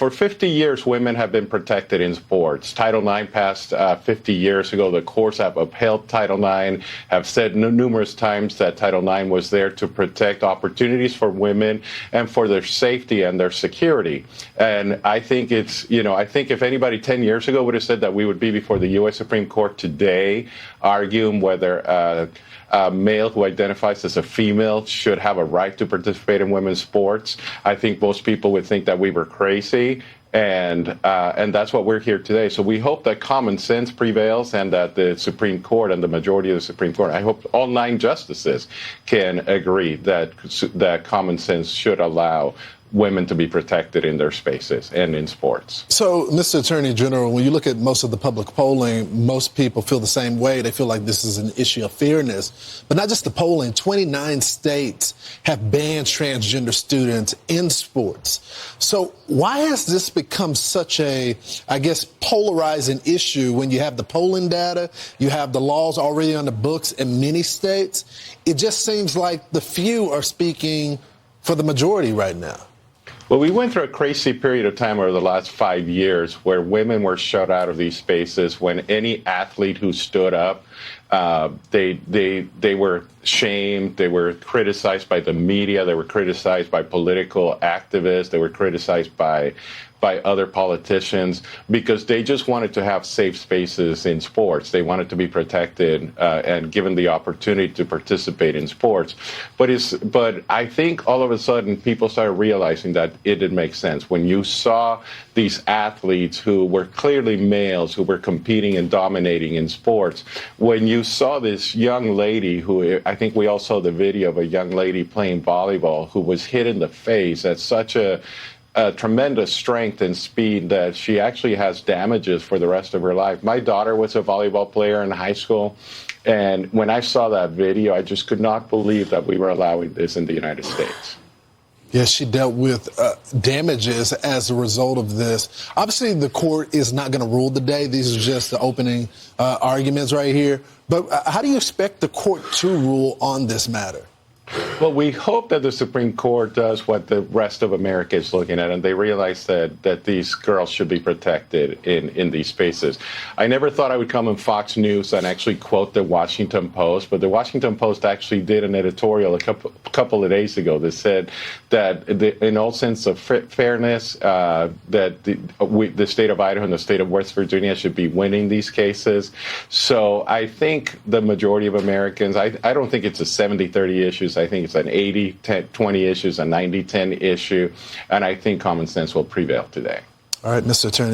for 50 years, women have been protected in sports. Title IX passed 50 years ago. The courts have upheld Title IX, have said numerous times that Title IX was there to protect opportunities for women and for their safety and their security. And I think I think if anybody 10 years ago would have said that we would be before the U.S. Supreme Court today arguing whether a male who identifies as a female should have a right to participate in women's sports, I think most people would think that we were crazy. And that's what we're here today. So we hope that common sense prevails and that the Supreme Court and the majority of the Supreme Court, I hope all 9 justices can agree that common sense should allow women to be protected in their spaces and in sports. So, Mr. Attorney General, when you look at most of the public polling, most people feel the same way. They feel like this is an issue of fairness. But not just the polling. 29 states have banned transgender students in sports. So why has this become such a, I guess, polarizing issue when you have the polling data, you have the laws already on the books in many states? It just seems like the few are speaking for the majority right now. Well, we went through a crazy period of time over the last 5 years where women were shut out of these spaces. When any athlete who stood up, they were shamed, they were criticized by the media, they were criticized by political activists, they were criticized by other politicians because they just wanted to have safe spaces in sports. They wanted to be protected and given the opportunity to participate in sports. But I think all of a sudden people started realizing that it didn't make sense. When you saw these athletes who were clearly males who were competing and dominating in sports, when you saw this young lady who, I think we all saw the video of a young lady playing volleyball who was hit in the face at such a tremendous strength and speed that she actually has damages for the rest of her life. My daughter was a volleyball player in high school, and when I saw that video, I just could not believe that we were allowing this in the United States. Yes, she dealt with damages as a result of this. Obviously, the court is not going to rule today. These are just the opening arguments right here. But how do you expect the court to rule on this matter? Well, we hope that the Supreme Court does what the rest of America is looking at, and they realize that these girls should be protected in these spaces. I never thought I would come on Fox News and actually quote the Washington Post, but the Washington Post actually did an editorial a couple of days ago that said that in all sense of fairness, that the state of Idaho and the state of West Virginia should be winning these cases. So I think the majority of Americans, I don't think it's a 70-30 issues. I think it's an 80-20 issues, a 90-10 issue, and I think common sense will prevail today. All right, Mr. Attorney.